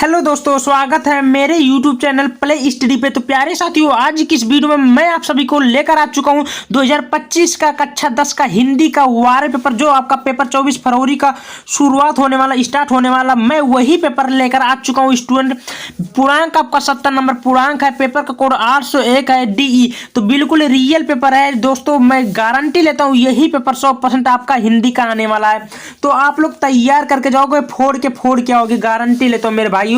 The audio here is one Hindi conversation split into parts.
हेलो दोस्तों, स्वागत है मेरे YouTube चैनल प्ले स्टडी पे। तो प्यारे साथियों, आज की इस वीडियो में मैं आप सभी को लेकर आ चुका हूं 2025 का कक्षा 10 का हिंदी का वार पेपर, जो आपका पेपर 24 फरवरी का शुरुआत होने वाला, स्टार्ट होने वाला। मैं वही पेपर लेकर आ चुका हूं स्टूडेंट। पूर्णांक आपका 70 नंबर पूर्णांक है, पेपर का कोड 801 है DE। तो बिल्कुल रियल पेपर है दोस्तों, मैं गारंटी लेता हूँ यही पेपर 100% आपका हिंदी का आने वाला है। तो आप लोग तैयार करके जाओगे, फोड़ के आओगे, गारंटी लेता हूँ मेरे भाइयों।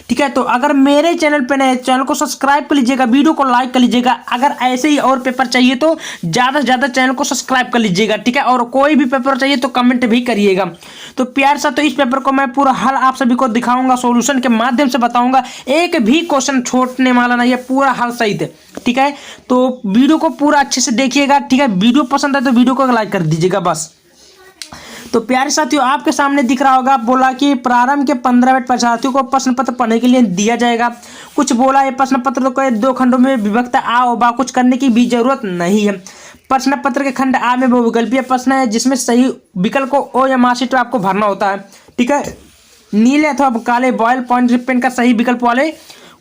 ठीक है, तो अगर मेरे चैनल पे नए, चैनल को सब्सक्राइब कर लीजिएगा, वीडियो को लाइक कर लीजिएगा। अगर ऐसे ही और पेपर चाहिए तो ज्यादा से ज्यादा चैनल को सब्सक्राइब कर लीजिएगा। ठीक है, और कोई भी पेपर चाहिए तो कमेंट भी करिएगा। तो प्यार से, तो इस पेपर को मैं पूरा हल आप सभी को दिखाऊंगा, सॉल्यूशन के माध्यम से बताऊंगा। एक भी क्वेश्चन छोड़ने वाला नहीं है, पूरा हल सहित। ठीक है, तो वीडियो को पूरा अच्छे से देखिएगा। ठीक है, वीडियो पसंद है तो वीडियो को लाइक कर दीजिएगा बस। तो प्यारे साथियों, आपके सामने दिख रहा होगा, बोला कि प्रारंभ के 15 मिनट परीक्षार्थियों को प्रश्न पत्र पढ़ने के लिए दिया जाएगा। कुछ बोला ये प्रश्न पत्र को 2 खंडों में विभक्त आ और बा, कुछ करने की भी जरूरत नहीं है। प्रश्न पत्र के खंड आ में बहुविकल्पीय प्रश्न है, जिसमें सही विकल्प को ओ या मार्कशीट में आपको भरना होता है। ठीक है, नीले अथवा काले बॉयल पॉइंट पेन का सही विकल्प वाले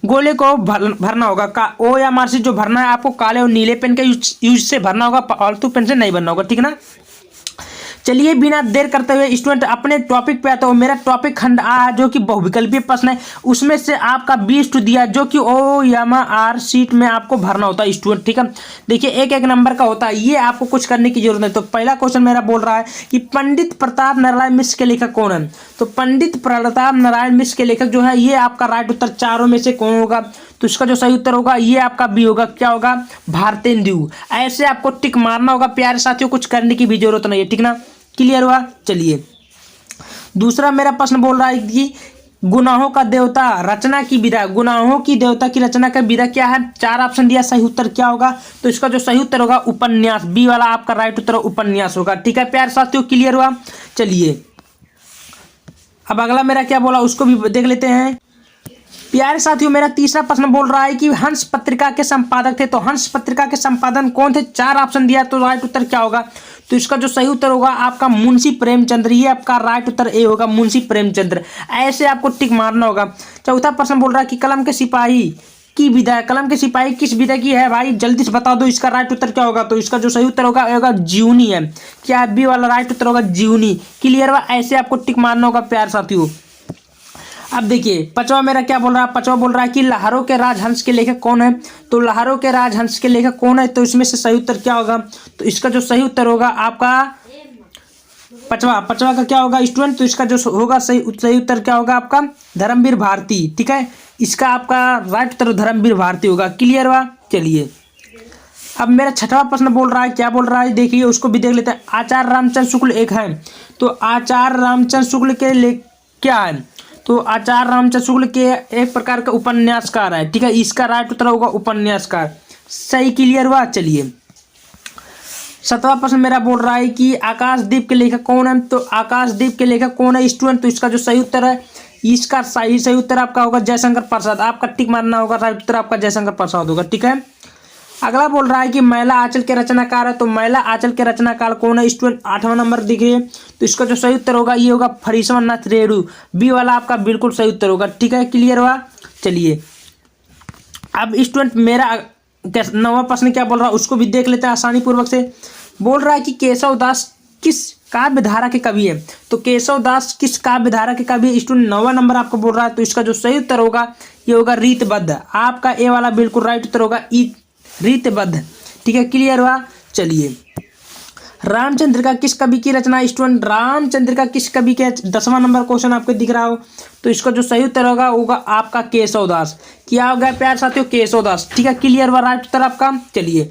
गोले को भरना होगा। ओ या मार्कशीट जो भरना है आपको काले और नीले पेन के यूज से भरना होगा, फालतू पेन से नहीं भरना होगा। ठीक है ना। चलिए बिना देर करते हुए स्टूडेंट अपने टॉपिक पे आता हूँ। मेरा टॉपिक खंड आ जो कि बहुविकल्पीय प्रश्न है, उसमें से आपका 20 टू दिया, जो कि ओ या आर सीट में आपको भरना होता है स्टूडेंट। ठीक है, देखिए एक एक नंबर का होता है, ये आपको कुछ करने की जरूरत नहीं। तो पहला क्वेश्चन मेरा बोल रहा है कि पंडित प्रताप नारायण मिश्र के लेखक कौन है। तो पंडित प्रताप नारायण मिश्र के लेखक जो है, ये आपका राइट उत्तर चारों में से कौन होगा। तो इसका जो सही उत्तर होगा ये आपका बी होगा। क्या होगा? भारतेंदु। ऐसे आपको टिक मारना होगा प्यारे साथियों, कुछ करने की भी जरूरत नहीं है। ठीक ना, क्लियर हुआ। चलिए दूसरा मेरा प्रश्न बोल रहा है कि गुनाहों का देवता रचना की विधा, गुनाहों की देवता की रचना का विधा क्या है। 4 ऑप्शन दिया, सही उत्तर क्या होगा। तो इसका जो सही उत्तर होगा उपन्यास, बी वाला आपका राइट उत्तर उपन्यास होगा। ठीक है प्यारे साथियों, क्लियर हुआ। चलिए अब अगला मेरा क्या बोला उसको भी देख लेते हैं। प्यारे साथियों, मेरा तीसरा प्रश्न बोल रहा है कि हंस पत्रिका के संपादक थे। तो हंस पत्रिका के संपादक कौन थे। 4 ऑप्शन दिया, तो राइट उत्तर क्या होगा। तो इसका जो सही उत्तर होगा आपका मुंशी प्रेमचंद्र, ये आपका राइट उत्तर ए होगा, मुंशी प्रेमचंद्र। ऐसे आपको टिक मारना होगा। चौथा प्रश्न बोल रहा है कि कलम के सिपाही की विधा, कलम के सिपाही किस विधा की है भाई, जल्दी से बता दो। इसका राइट उत्तर क्या होगा। तो इसका जो सही उत्तर होगा जीवनी है। क्या बी वाला राइट उत्तर होगा जीवनी। क्लियर हुआ। ऐसे आपको टिक मारना होगा प्यारे साथियों। अब देखिए पांचवा मेरा क्या बोल रहा है। पांचवा बोल रहा है कि लहरों के राजहंस के लेखक कौन है। तो लहरों के राजहंस के लेखक कौन है, तो इसमें से सही उत्तर क्या होगा। तो इसका जो सही उत्तर होगा आपका पांचवा का क्या होगा स्टूडेंट। तो इसका जो होगा सही उत्तर क्या होगा आपका धर्मवीर भारती। ठीक है, इसका आपका राइट उत्तर धर्मवीर भारती होगा। क्लियर हुआ। चलिए अब मेरा छठवां प्रश्न बोल रहा है, क्या बोल रहा है देखिए, उसको भी देख लेते हैं। आचार्य रामचंद्र शुक्ल एक है। तो आचार्य रामचंद्र शुक्ल के लेख क्या है। तो आचार्य रामचंद्र शुक्ल के एक प्रकार का उपन्यासकार है। ठीक है, इसका राइट उत्तर होगा उपन्यासकार। सही। क्लियर हुआ। चलिए 7वां प्रश्न मेरा बोल रहा है कि आकाशदीप के लेखक कौन है। तो आकाशदीप के लेखक कौन है स्टूडेंट। तो इसका जो सही उत्तर है, इसका सही उत्तर आपका होगा जयशंकर प्रसाद। आपका टिक मारना होगा, राइट उत्तर आपका जयशंकर प्रसाद होगा। ठीक है, अगला बोल रहा है कि मैला आंचल के रचनाकार है। तो मैला आंचल के रचनाकार कौन है स्टूडेंट। 8वां नंबर देखिए, तो इसका जो सही उत्तर होगा ये होगा फरीसवन नाथ रेणु। बी वाला आपका बिल्कुल सही उत्तर होगा। ठीक है, क्लियर हुआ। चलिए अब स्टूडेंट मेरा 9वां प्रश्न क्या बोल रहा है उसको भी देख लेते हैं आसानी पूर्वक से। बोल रहा है कि केशव दास किस काव्य धारा के कवि है। तो केशव दास किस काव्य धारा के कवि है स्टूडेंट। 9वां नंबर आपको बोल रहा है। तो इसका जो सही उत्तर होगा ये होगा रीतबद्ध। आपका ए वाला बिल्कुल राइट उत्तर होगा रीतबद्ध। ठीक है, क्लियर हुआ। चलिए रामचंद्रिका किस कवि की रचना स्टूडेंट। रामचंद्रिका किस कवि के 10वां नंबर क्वेश्चन आपको दिख रहा हो। तो इसका जो सही उत्तर होगा आपका केशवदास। क्या हो गया प्यार साथियों, केशवदास। ठीक है, क्लियर हुआ, राइट उत्तर आपका। चलिए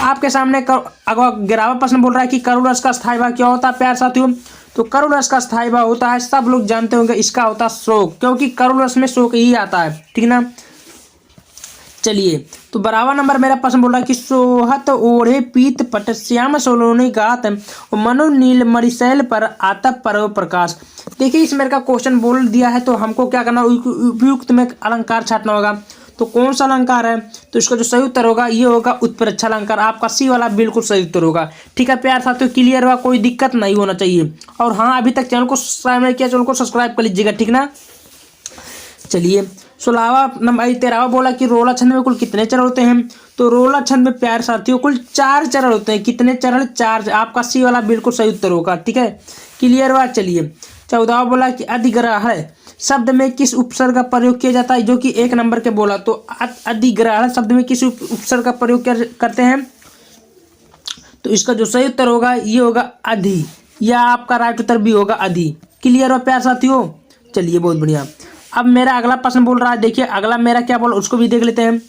आपके सामने 11वां प्रश्न बोल रहा है कि करुण रस का स्थायी भाव क्या होता है प्यार साथियों। तो करुण रस का स्थायी भाव होता है, सब लोग जानते होंगे, इसका होता है शोक, क्योंकि करुण रस में शोक ही आता है। ठीक ना। चलिए तो 12वां नंबर मेरा प्रश्न बोल रहा है कि सोहत ओढ़े पीत पट श्याम सोलोनी गात मनु नील मरिशैल पर आतप परव प्रकाश। देखिए इस मेरे का क्वेश्चन बोल दिया है, तो हमको क्या करना, उपयुक्त में अलंकार छाटना होगा। तो कौन सा अलंकार है। तो इसका जो सही उत्तर होगा ये होगा उत्प्रेक्षा अलंकार। आपका सी वाला बिल्कुल सही उत्तर होगा। ठीक है प्यार साथियों, क्लियर हुआ, कोई दिक्कत नहीं होना चाहिए। और हाँ, अभी तक चैनल को सब्सक्राइब नहीं किया, चैनल को सब्सक्राइब कर लीजिएगा। ठीक ना। चलिए 16वां नंबर 13वां बोला कि रोला छंद में कुल कितने चरण होते हैं। तो रोला छंद में प्यारे साथियों कुल 4 चरण होते हैं। कितने चरण? 4। आपका सी वाला बिल्कुल सही उत्तर होगा। ठीक है, क्लियर हुआ। चलिए 14वां बोला कि अधिग्रहण शब्द में किस उपसर्ग का प्रयोग किया जाता है, जो कि 1 नंबर के बोला। तो अधिग्रहण शब्द में किस उपसर्ग का प्रयोग करते हैं? तो इसका जो सही उत्तर होगा ये होगा अधि, या आपका राइट उत्तर भी होगा अधि। क्लियर हो प्यार साथियों। चलिए बहुत बढ़िया। अब मेरा अगला प्रश्न बोल रहा है, देखिए अगला मेरा क्या बोला उसको भी देख लेते हैं।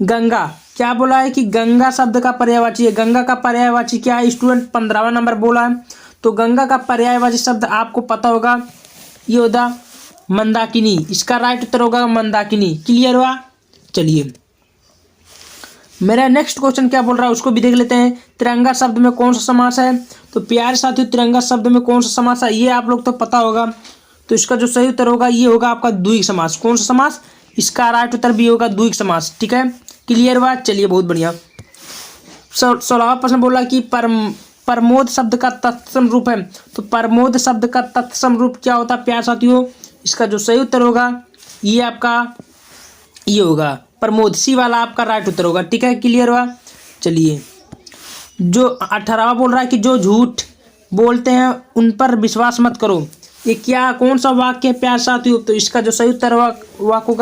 गंगा, क्या बोला है कि गंगा शब्द का पर्यायवाची है। गंगा का पर्यायवाची क्या है स्टूडेंट? 15वां नंबर बोला है। तो गंगा का पर्यायवाची शब्द आपको पता होगा, ये होगा मंदाकिनी। इसका राइट उत्तर होगा मंदाकिनी। क्लियर हुआ। चलिए मेरा नेक्स्ट क्वेश्चन क्या बोल रहा है उसको भी देख लेते हैं। तिरंगा शब्द में कौन सा समास है? तो प्यारे साथियों तिरंगा शब्द में कौन सा समास है ये आप लोग तो पता होगा। तो इसका जो सही उत्तर होगा ये होगा आपका द्विग समास। कौन सा समास? इसका राइट उत्तर भी होगा द्विग समास। ठीक है, क्लियर हुआ। चलिए बहुत बढ़िया। 16वां प्रश्न बोला कि प्रमोद शब्द का तत्सम रूप है। तो प्रमोद शब्द का तत्सम रूप क्या होता है प्यारे साथियों? इसका जो सही उत्तर होगा ये आपका ये होगा प्रमोद। सी वाला आपका राइट उत्तर होगा। ठीक है, क्लियर हुआ। चलिए जो 18वां बोल रहा है कि जो झूठ बोलते हैं उन पर विश्वास मत करो। ये क्या कौन सा वाक्य है प्यार साथियों? तो इसका जो सही उत्तर वाक्य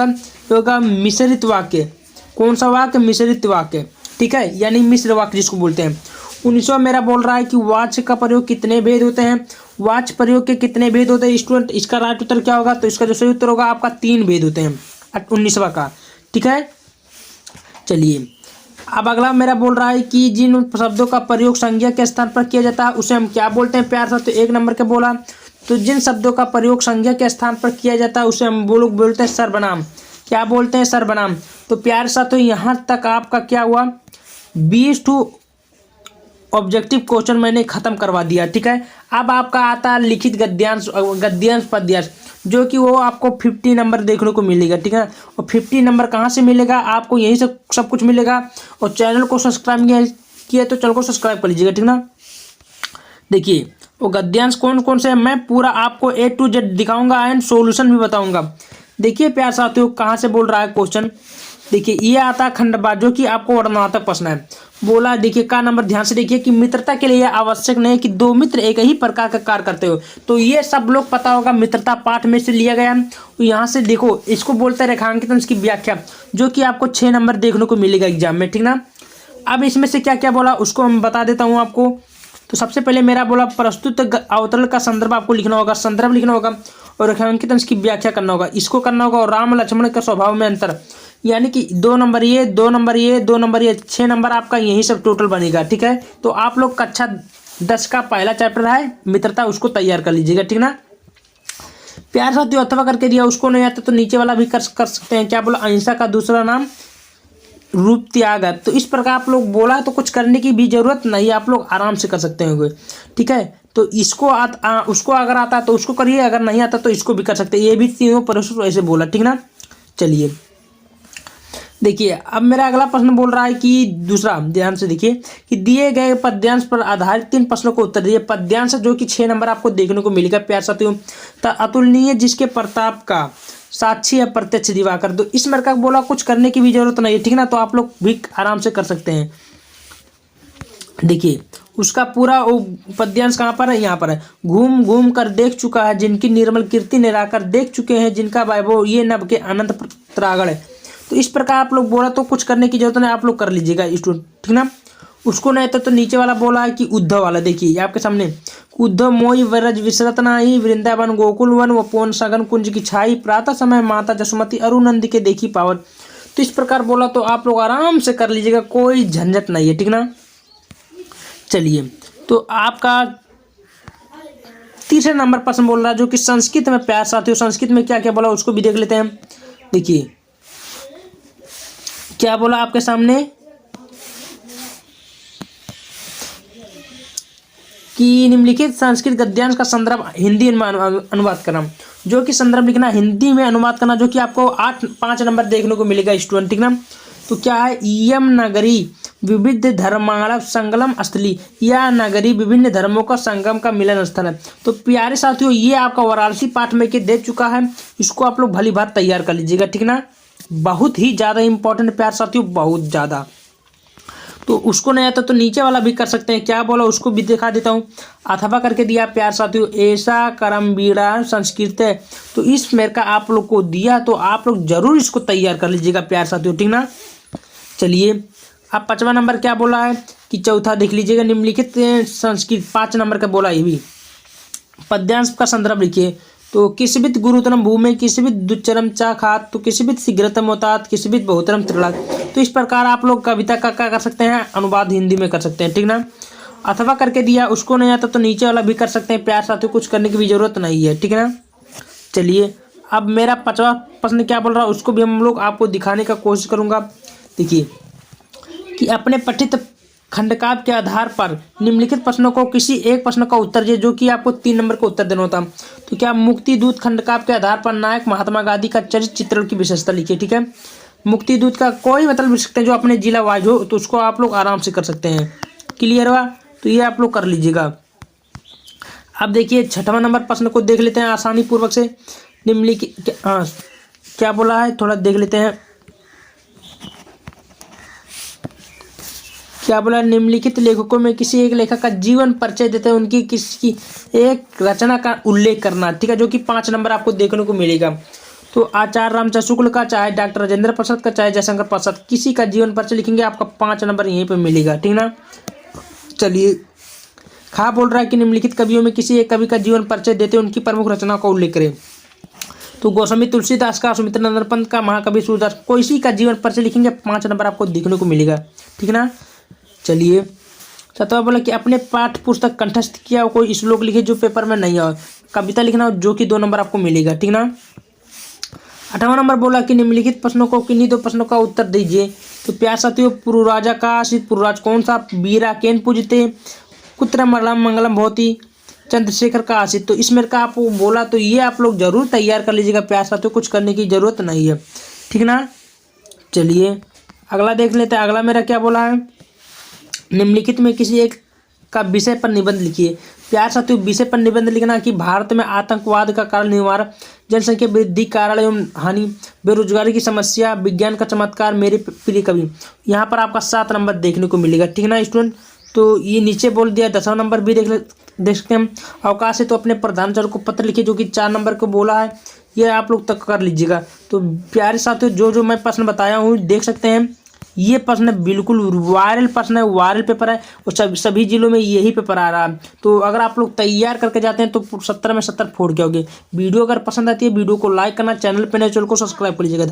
होगा मिश्रित वाक्य। कौन सा वाक्य? मिश्रित वाक्य। ठीक है, यानी मिश्र वाक्य जिसको बोलते हैं। 19वां मेरा बोल रहा है कि वाच्य का प्रयोग कितने भेद होते हैं। वाच्य प्रयोग के कितने भेद होते हैं स्टूडेंट? इसका राइट उत्तर क्या होगा? तो इसका जो सही उत्तर होगा आपका 3 भेद होते हैं 19वां का। ठीक है, चलिए अब अगला मेरा बोल रहा है कि जिन शब्दों का प्रयोग संज्ञा के स्थान पर किया जाता है उसे हम क्या बोलते हैं प्यार साथियों? 1 नंबर के बोला। तो जिन शब्दों का प्रयोग संज्ञा के स्थान पर किया जाता है उसे हम लोग बोलते हैं सर्वनाम। क्या बोलते हैं? सर्वनाम। तो प्यार साथियों यहाँ तक आपका क्या हुआ 20 ऑब्जेक्टिव क्वेश्चन मैंने खत्म करवा दिया। ठीक है, अब आपका आता है लिखित गद्यांश पद्यांश, जो कि वो आपको 50 नंबर देखने को मिलेगा। ठीक है, और 50 नंबर कहाँ से मिलेगा? आपको यहीं से सब कुछ मिलेगा। और चैनल को सब्सक्राइब किया तो चैनल को सब्सक्राइब कर लीजिएगा। ठीक ना। देखिए वो गद्यांश कौन कौन से हैं मैं पूरा आपको A to Z दिखाऊंगा एंड सॉल्यूशन भी बताऊंगा। देखिए प्यार साथियों कहाँ से बोल रहा है क्वेश्चन। देखिए ये आता है खंडबाद, जो कि आपको वर्णनात्मक प्रश्न है। बोला देखिए का नंबर ध्यान से देखिए कि मित्रता के लिए आवश्यक नहीं है कि 2 मित्र एक ही प्रकार का कार्य करते हो। तो ये सब लोग पता होगा, मित्रता पाठ में से लिया गया। तो यहाँ से देखो इसको बोलते हैं रेखांकित, इसकी व्याख्या, जो कि आपको 6 नंबर देखने को मिलेगा एग्जाम में। ठीक ना। अब इसमें से क्या क्या बोला उसको हम बता देता हूँ आपको। तो सबसे पहले मेरा बोला प्रस्तुत अवतरण का संदर्भ आपको लिखना होगा, संदर्भ लिखना होगा, और रेखांकित इसकी व्याख्या करना होगा, इसको करना होगा। और राम लक्ष्मण का स्वभाव में अंतर, यानी कि 2 नंबर ये 2 नंबर ये 2 नंबर ये 6 नंबर आपका यही सब टोटल बनेगा। ठीक है, तो आप लोग कक्षा 10 का पहला चैप्टर है मित्रता, उसको तैयार कर लीजिएगा। ठीक ना। प्यार साथियों अथवा करके दिया, उसको नहीं आता तो नीचे वाला भी कर सकते हैं। क्या बोला? अहिंसा का दूसरा नाम रूप त्याग है। तो इस प्रकार आप लोग बोला तो कुछ करने की भी जरूरत नहीं, आप लोग आराम से कर सकते होंगे। ठीक है, तो इसको उसको अगर आता है तो उसको करिए, अगर नहीं आता तो इसको भी कर सकते हैं। ये भी तीनों प्रश्न ऐसे बोला। ठीक ना। चलिए देखिए अब मेरा अगला प्रश्न बोल रहा है कि दूसरा, ध्यान से देखिए कि दिए गए पद्यांश पर आधारित 3 प्रश्नों को उत्तर दिए। पद्यांश जो कि 6 नंबर आपको देखने को मिलेगा प्यार साथियों। अतुलनीय जिसके प्रताप का साक्षी है प्रत्यक्ष दिवाकर। तो इस प्रकार बोला कुछ करने की भी जरूरत नहीं है। ठीक ना, तो आप लोग भी आराम से कर सकते हैं। देखिए उसका पूरा वो पद्यांश कहाँ पर है? यहाँ पर है। घूम घूम कर देख चुका है जिनकी निर्मल कीर्ति निराकर, देख चुके हैं जिनका वैभव ये नभ के अनंत त्रागण है। तो इस प्रकार आप लोग बोला तो कुछ करने की जरूरत नहीं, आप लोग कर लीजिएगा स्टूडेंट। ठीक ना। उसको नहीं तो नीचे वाला बोला है कि उद्धव वाला, देखिए आपके सामने, उद्धव मोई व्रज विसरत नाही, वृंदावन गोकुल वन व पौन सगन कुंज की छाई, प्रातः समय माता जसुमती अरुनंद के देखी पावन। तो इस प्रकार बोला तो आप लोग आराम से कर लीजिएगा, कोई झंझट नहीं है। ठीक ना। चलिए तो आपका तीसरे नंबर प्रश्न बोल रहा है जो कि संस्कृत में प्यार साथियों, संस्कृत में क्या क्या बोला उसको भी देख लेते हैं। देखिए क्या बोला आपके सामने कि निम्नलिखित संस्कृत गद्यांश का संदर्भ हिंदी में अनुवाद करना, जो कि संदर्भ लिखना हिंदी में अनुवाद करना, जो कि आपको 5 नंबर देखने को मिलेगा स्टूडेंट। ठीक ना। तो क्या है? यम नगरी विविध धर्मावलंबी संगम स्थली या नगरी विभिन्न धर्मों का संगम का मिलन स्थल है। तो प्यारे साथियों, ये आपका वाराणसी पाठ में के दे चुका है, इसको आप लोग भली बात तैयार कर लीजिएगा, ठीक ना। बहुत ही ज़्यादा इंपॉर्टेंट प्यारे साथियों, बहुत ज़्यादा। तो उसको नहीं आता तो नीचे वाला भी कर सकते हैं, क्या बोला उसको भी दिखा देता हूँ। अथवा करके दिया प्यार साथियों, ऐसा करमबीड़ा संस्कृत है। तो इस मेरे का आप लोग को दिया, तो आप लोग जरूर इसको तैयार कर लीजिएगा प्यार साथियों, ठीक ना। चलिए अब 5वां नंबर क्या बोला है कि चौथा देख लीजिएगा, निम्नलिखित संस्कृत 5 नंबर का बोला ये भी। पद्यांश का संदर्भ लिखिए। तो किसबित गुरुतरम भूमि, किसबित दुच्चरम चा खात, तो किसबित शीघ्रतम होतात, किसबित बहुतरम त्रिलात। तो इस प्रकार आप लोग कविता का क्या कर सकते हैं, अनुवाद हिंदी में कर सकते हैं, ठीक ना। अथवा करके दिया, उसको नहीं आता तो नीचे वाला भी कर सकते हैं प्यार साथियों, कुछ करने की भी जरूरत नहीं है, ठीक है ना। चलिए अब मेरा 5वां प्रश्न क्या बोल रहा है उसको भी हम लोग आपको दिखाने का कोशिश करूंगा। देखिए कि अपने पठित खंडकाव्य के आधार पर निम्नलिखित प्रश्नों को किसी एक प्रश्न का उत्तर दीजिए, जो कि आपको 3 नंबर का उत्तर देना होता। तो क्या मुक्ति दूत खंडकाव्य के आधार पर नायक महात्मा गांधी का चरित्र चित्रण की विशेषता लिखिए, ठीक है। मुक्ति दूत का कोई मतलब लिख सकते हैं जो अपने जिला वाइज हो, तो उसको आप लोग आराम से कर सकते हैं। क्लियर हुआ, तो ये आप लोग कर लीजिएगा। अब देखिए 6वां नंबर प्रश्न को देख लेते हैं आसानी पूर्वक से। निम्नलिखित क्या बोला है, थोड़ा देख लेते हैं। क्या बोला, निम्नलिखित लेखकों में किसी एक लेखक का जीवन परिचय देते हैं उनकी किसी एक रचना का उल्लेख करना, ठीक है, जो कि 5 नंबर आपको देखने को मिलेगा। तो आचार्य रामचंद्र शुक्ल का, चाहे डॉक्टर राजेंद्र प्रसाद का, चाहे जयशंकर प्रसाद, किसी का जीवन परिचय लिखेंगे आपका 5 नंबर यहीं पे मिलेगा, ठीक ना। चलिए खा बोल रहा है कि निम्नलिखित कवियों में किसी एक कवि का जीवन परिचय देते उनकी प्रमुख रचना का उल्लेख करें। तो गोस्वामी तुलसीदास का, सुमित्र नंदन पंत का, महाकवि सूरदास, कोई इसी का जीवन परिचय लिखेंगे 5 नंबर आपको देखने को मिलेगा, ठीक ना। चलिए 7वां बोला कि अपने पाठ पुस्तक कंठस्थ किया हो कोई श्लोक लिखे जो पेपर में नहीं हो, कविता लिखना हो, जो कि 2 नंबर आपको मिलेगा, ठीक ना। 8वां नंबर बोला कि निम्नलिखित प्रश्नों को किन्हीं 2 प्रश्नों का उत्तर दीजिए। तो प्यार साथियों, पुरुराजा का आश्रित पुरुराज कौन सा, बीरा केन पूजते, कुत्र मरलम मंगलम भवती, चंद्रशेखर का आश्रित। तो इसमें का आपको बोला, तो ये आप लोग जरूर तैयार कर लीजिएगा प्यार साथियों, कुछ करने की जरूरत नहीं है, ठीक ना। चलिए अगला देख लेते हैं। अगला मेरा क्या बोला है, निम्नलिखित में किसी एक का विषय पर निबंध लिखिए। प्यार साथियों, विषय पर निबंध लिखना कि भारत में आतंकवाद का कारण निवारण, जनसंख्या वृद्धि कारण एवं हानि, बेरोजगारी की समस्या, विज्ञान का चमत्कार, मेरे प्रिय कवि। यहाँ पर आपका 7 नंबर देखने को मिलेगा, ठीक ना स्टूडेंट। तो ये नीचे बोल दिया। 10वां नंबर भी देख सकते हैं। अवकाश है तो अपने प्रधानाचार्य को पत्र लिखिए, जो कि 4 नंबर को बोला है, ये आप लोग तक कर लीजिएगा। तो प्यारे साथियों, जो मैं प्रश्न बताया हूँ देख सकते हैं, ये प्रश्न बिल्कुल वायरल प्रश्न है, वायरल पेपर है, और सभी जिलों में यही पेपर आ रहा है। तो अगर आप लोग तैयार करके जाते हैं तो 70 में 70 फोड़ के होगे। वीडियो अगर पसंद आती है, वीडियो को लाइक करना, चैनल पे नए चैनल को सब्सक्राइब कर लीजिएगा।